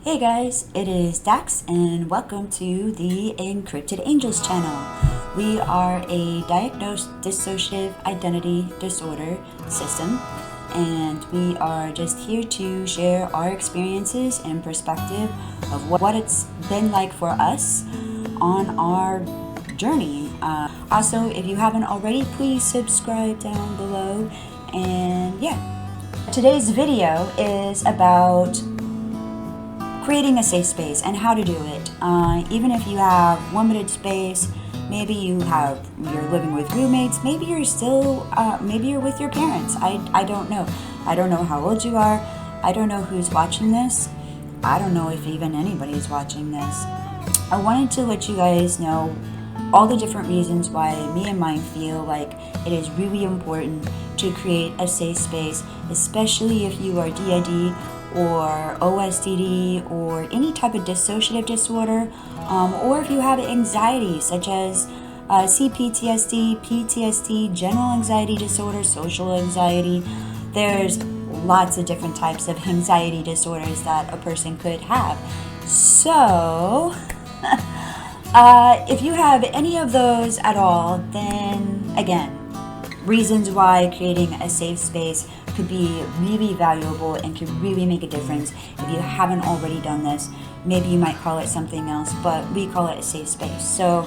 Hey guys, it is Dax and welcome to the Encrypted Angels channel. We are a diagnosed dissociative identity disorder system, and we are just here to share our experiences and perspective of what it's been like for us on our journey. Also, if you haven't already, please subscribe down below. And yeah, today's video is about creating a safe space and how to do it. Even if you have limited space, maybe you're living with roommates, maybe you're still, maybe you're with your parents. I don't know. I don't know how old you are. I don't know who's watching this. I don't know if even anybody's watching this. I wanted to let you guys know all the different reasons why me and mine feel like it is really important to create a safe space, especially if you are DID or OSDD or any type of dissociative disorder, or if you have anxiety such as CPTSD, PTSD, general anxiety disorder, social anxiety. There's lots of different types of anxiety disorders that a person could have. So if you have any of those at all, then again, reasons why creating a safe space could be really valuable and could really make a difference. If you haven't already done this, maybe you might call it something else, but we call it a safe space. So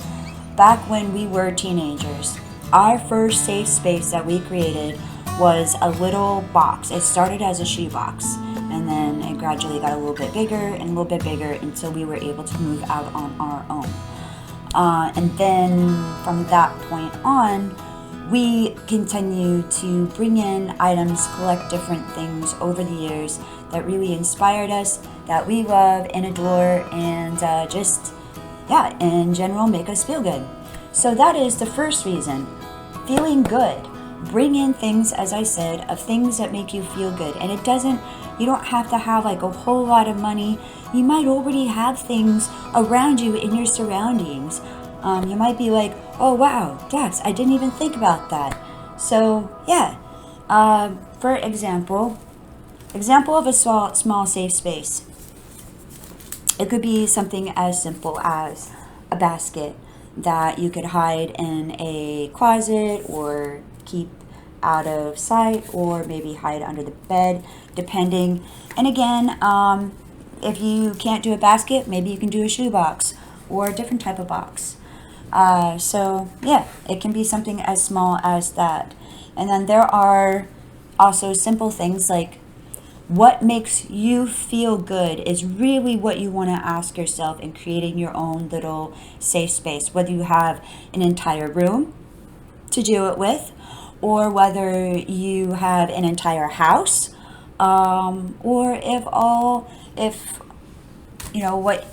back when we were teenagers, our first safe space that we created was a little box. It started as a shoebox, and then it gradually got a little bit bigger and a little bit bigger until we were able to move out on our own. And then from that point on, we continue to bring in items, collect different things over the years that really inspired us, that we love and adore, and just, yeah, in general, make us feel good. So that is the first reason, feeling good. Bring in things, as I said, of things that make you feel good. And you don't have to have like a whole lot of money. You might already have things around you in your surroundings. You might be like, oh wow, Dax, I didn't even think about that. So yeah, for example of a small safe space. It could be something as simple as a basket that you could hide in a closet or keep out of sight, or maybe hide under the bed, depending. And again, if you can't do a basket, maybe you can do a shoebox or a different type of box. So yeah, it can be something as small as that. And then there are also simple things like what makes you feel good is really what you want to ask yourself in creating your own little safe space, whether you have an entire room to do it with, or whether you have an entire house, or if you know what,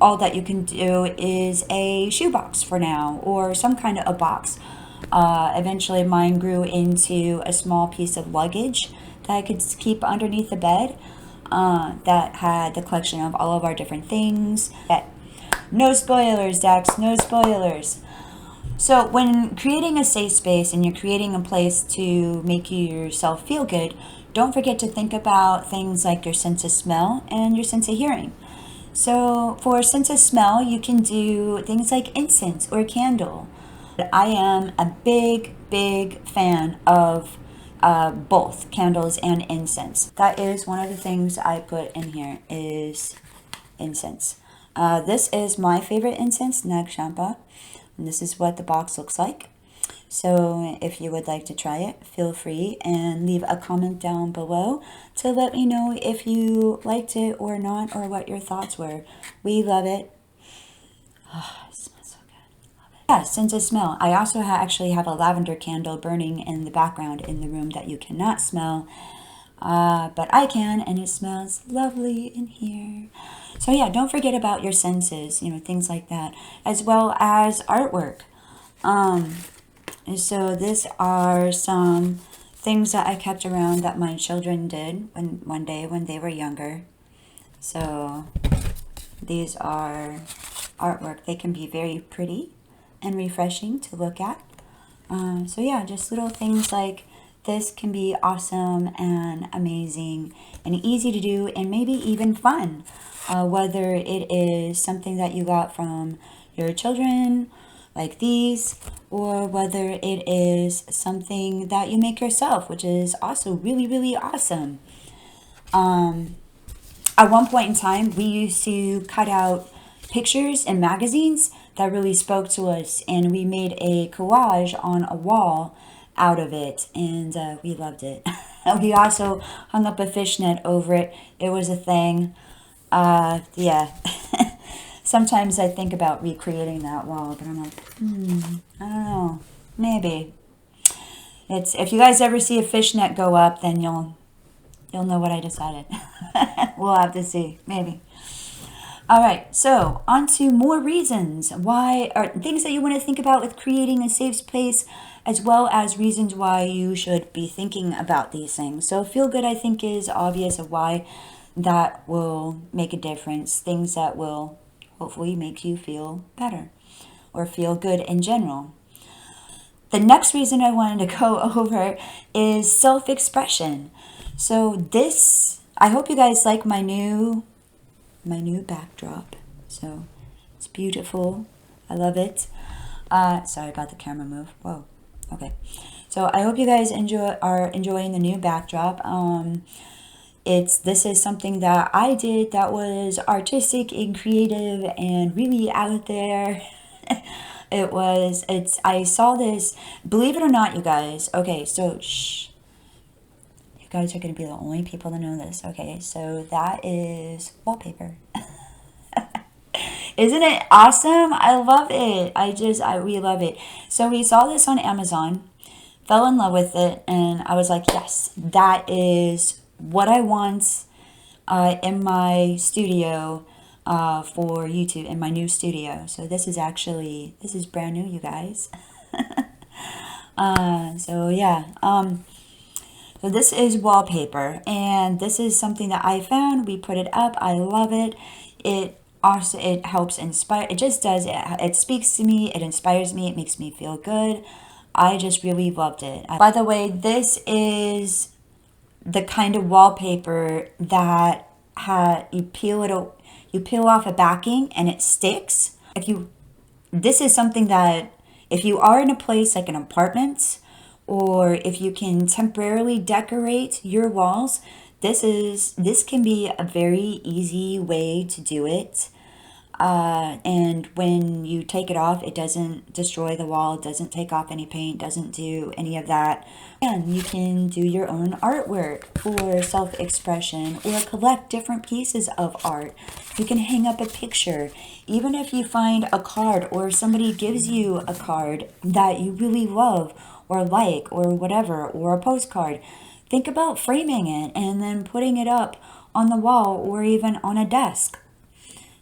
all that you can do is a shoebox for now, or some kind of a box. Eventually mine grew into a small piece of luggage that I could keep underneath the bed, that had the collection of all of our different things. No spoilers, Dax, no spoilers. So when creating a safe space and you're creating a place to make yourself feel good, don't forget to think about things like your sense of smell and your sense of hearing. So for sense of smell, you can do things like incense or candle. I am a big fan of both candles and incense. That is one of the things I put in here is incense. This is my favorite incense, Nag Champa, and this is what the box looks like. So if you would like to try it, feel free and leave a comment down below to let me know if you liked it or not, or what your thoughts were. We love it. Oh, it smells so good. Love it. Yeah, sense of smell. I also actually have a lavender candle burning in the background in the room that you cannot smell, but I can, and it smells lovely in here. So yeah, don't forget about your senses, things like that, as well as artwork. And so these are some things that I kept around that my children did one day when they were younger. So these are artwork. They can be very pretty and refreshing to look at. So yeah, just little things like this can be awesome and amazing and easy to do, and maybe even fun. whether it is something that you got from your children, like these, or whether it is something that you make yourself, which is also really, really awesome. At one point in time, we used to cut out pictures in magazines that really spoke to us, and we made a collage on a wall out of it, and we loved it. We also hung up a fishnet over it. It was a thing. Yeah. Sometimes I think about recreating that wall, but I'm like, I don't know. Maybe. It's if you guys ever see a fishnet go up, then you'll know what I decided. We'll have to see. Maybe. All right, so on to more reasons why, or things that you want to think about with creating a safe space, as well as reasons why you should be thinking about these things. So feel good, I think, is obvious of why that will make a difference. Things that will hopefully make you feel better or feel good in general. The next reason I wanted to go over is self-expression. So this, I hope you guys like my new backdrop. So it's beautiful. I love it. Sorry about the camera move. Whoa. Okay. So I hope you guys are enjoying the new backdrop. This is something that I did that was artistic and creative and really out there. I saw this, believe it or not, you guys. Okay, so shh. You guys are going to be the only people to know this. Okay, so that is wallpaper. Isn't it awesome? I love it. We love it. So we saw this on Amazon, fell in love with it, and I was like, yes, that is what I want in my studio for YouTube, in my new studio. So this is brand new, you guys. So yeah. So this is wallpaper, and this is something that I found. We put it up. I love it. It helps inspire. It just does. It speaks to me. It inspires me. It makes me feel good. I just really loved it. By the way, this is the kind of wallpaper that you peel off a backing and it sticks. This is something that if you are in a place like an apartment, or if you can temporarily decorate your walls, this can be a very easy way to do it. And when you take it off, it doesn't destroy the wall, it doesn't take off any paint, doesn't do any of that. And you can do your own artwork for self-expression or collect different pieces of art. You can hang up a picture. Even if you find a card or somebody gives you a card that you really love or like or whatever, or a postcard, think about framing it and then putting it up on the wall or even on a desk.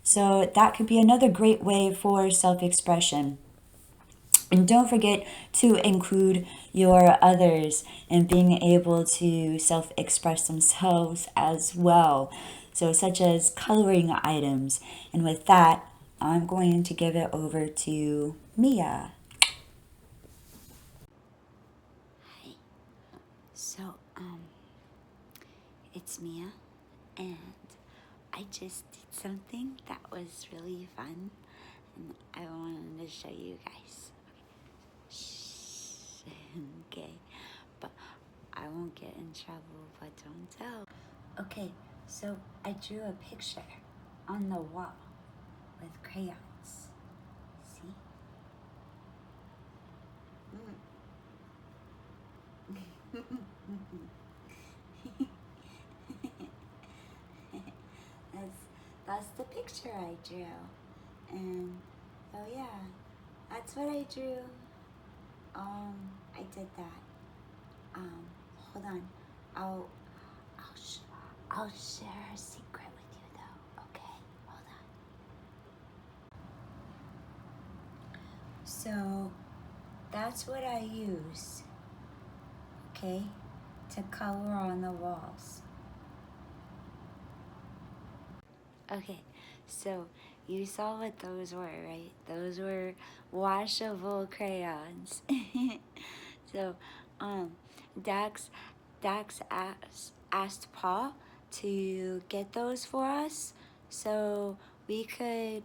So that could be another great way for self-expression. And don't forget to include your others in being able to self-express themselves as well. So such as coloring items. And with that, I'm going to give it over to Mia. Hi. So, it's Mia, and I just did something that was really fun, and I wanted to show you guys. Shh. Okay, but I won't get in trouble, but don't tell. Okay, so I drew a picture on the wall with crayons. See? That's the picture I drew. And so yeah, that's what I drew. I did that. Hold on. I'll share a secret with you though. Okay, hold on. So that's what I use, okay, to color on the walls. Okay, so you saw what those were, right? Those were washable crayons. So, Daxx asked Pa to get those for us. So we could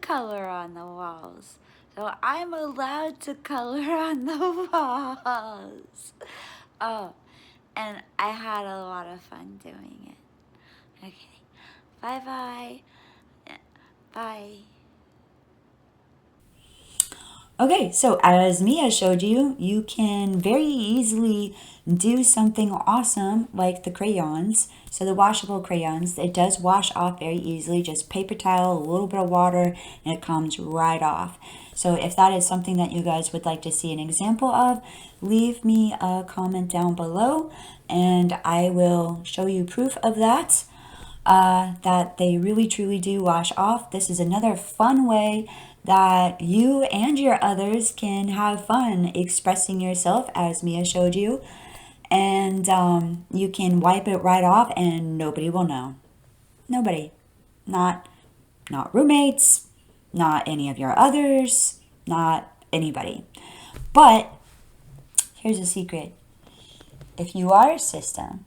color on the walls. So I'm allowed to color on the walls. Oh, and I had a lot of fun doing it. Okay. Bye-bye. Bye. Okay, so as Mia showed you, you can very easily do something awesome like the crayons. So the washable crayons, it does wash off very easily. Just paper towel, a little bit of water, and it comes right off. So if that is something that you guys would like to see an example of, leave me a comment down below and I will show you proof of that. That they really truly do wash off. This is another fun way that you and your others can have fun expressing yourself, as Mia showed you. And you can wipe it right off and nobody will know. Nobody. Not roommates, not any of your others, not anybody. But here's a secret. If you are a system,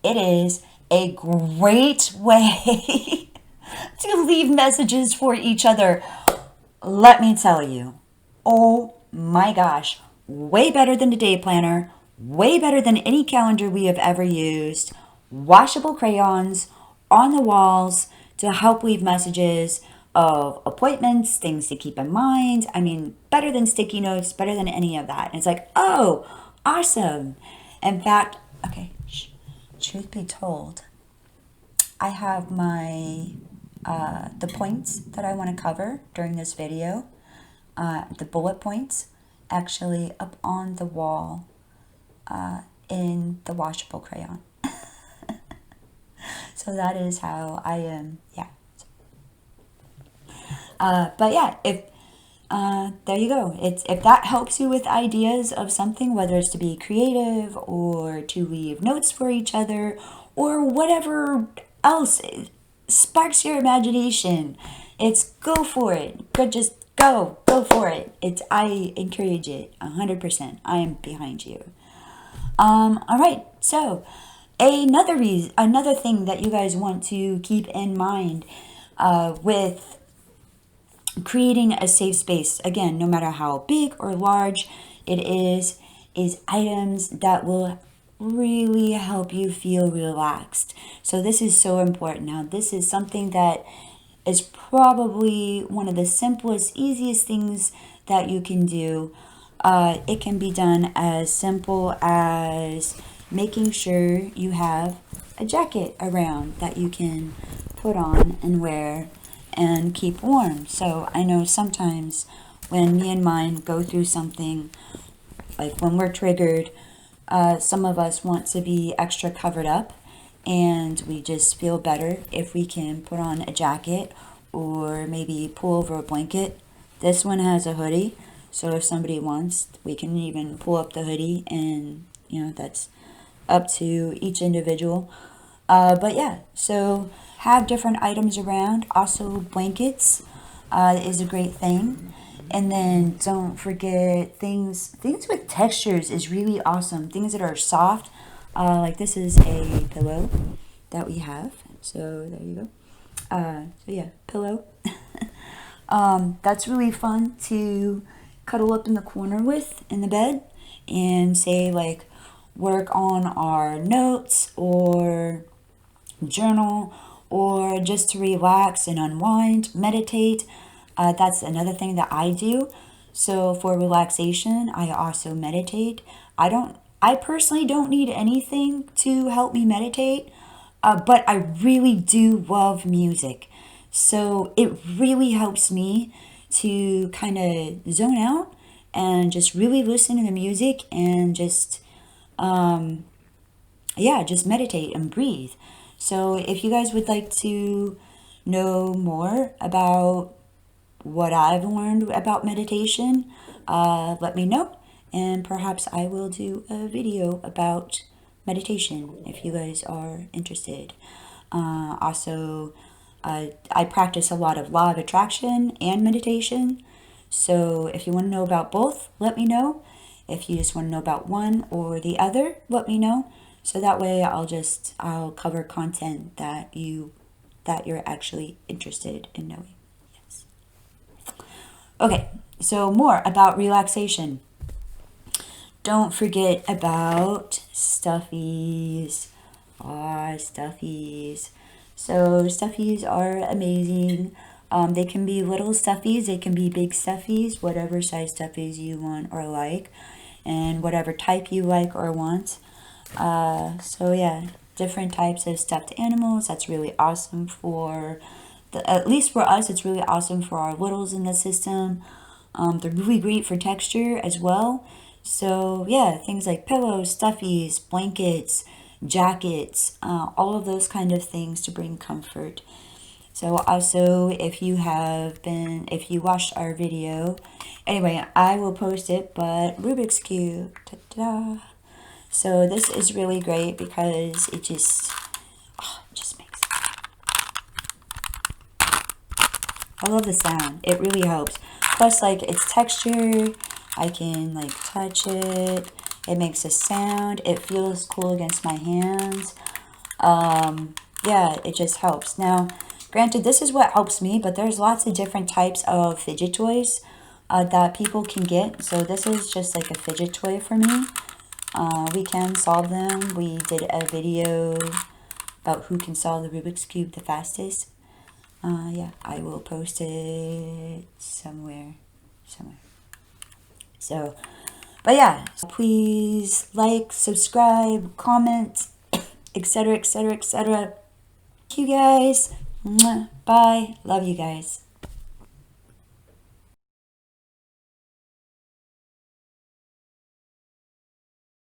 it is a great way to leave messages for each other. Let me tell you, oh my gosh, way better than a day planner, way better than any calendar we have ever used. Washable crayons on the walls to help leave messages of appointments, things to keep in mind. I mean, better than sticky notes, better than any of that. And it's like, oh, awesome. In fact, okay, truth be told, I have my the points that I want to cover during this video, the bullet points, actually up on the wall in the washable crayon. So that is how I am, yeah. But yeah, if there you go. If that helps you with ideas of something, whether it's to be creative or to leave notes for each other or whatever else sparks your imagination, it's go for it. Just go for it. I encourage it 100%. I am behind you. All right. So another thing that you guys want to keep in mind with creating a safe space, again, no matter how big or large it is items that will really help you feel relaxed. So this is so important. Now, this is something that is probably one of the simplest, easiest things that you can do. It can be done as simple as making sure you have a jacket around that you can put on and wear and keep warm. So I know sometimes when me and mine go through something, like when we're triggered, some of us want to be extra covered up, and we just feel better if we can put on a jacket or maybe pull over a blanket. This one has a hoodie, so if somebody wants, we can even pull up the hoodie, and that's up to each individual. But yeah, so have different items around. Also, blankets is a great thing. And then don't forget things with textures is really awesome. Things that are soft. Like this is a pillow that we have. So there you go. So yeah, pillow. That's really fun to cuddle up in the corner with in the bed and say, like, work on our notes or journal or just to relax and unwind, meditate. That's another thing that I do. So for relaxation, I also meditate. I personally don't need anything to help me meditate, but I really do love music. So it really helps me to kind of zone out and just really listen to the music and just, just meditate and breathe. So if you guys would like to know more about what I've learned about meditation, let me know, and perhaps I will do a video about meditation if you guys are interested. Also, I practice a lot of law of attraction and meditation, so if you want to know about both, let me know. If you just want to know about one or the other, let me know. So that way I'll cover content that you that you're actually interested in knowing. Yes. Okay, so more about relaxation. Don't forget about stuffies. Stuffies. So stuffies are amazing. They can be little stuffies, they can be big stuffies, whatever size stuffies you want or like, and whatever type you like or want. So yeah, different types of stuffed animals. That's really awesome for at least for us, it's really awesome for our littles in the system. They're really great for texture as well. So yeah, things like pillows, stuffies, blankets, jackets, all of those kind of things to bring comfort. So also, if you watched our video, anyway, I will post it, but Rubik's Cube, ta-da. So this is really great because it just makes, I love the sound. It really helps. Plus, like, it's texture. I can, like, touch it. It makes a sound. It feels cool against my hands. Yeah, it just helps. Now, granted, this is what helps me, but there's lots of different types of fidget toys that people can get. So this is just like a fidget toy for me. We can solve them. We did a video about who can solve the Rubik's Cube the fastest. Yeah, I will post it somewhere. So, but yeah, please like, subscribe, comment, etc., etc., etc. Thank you guys. Bye. Love you guys.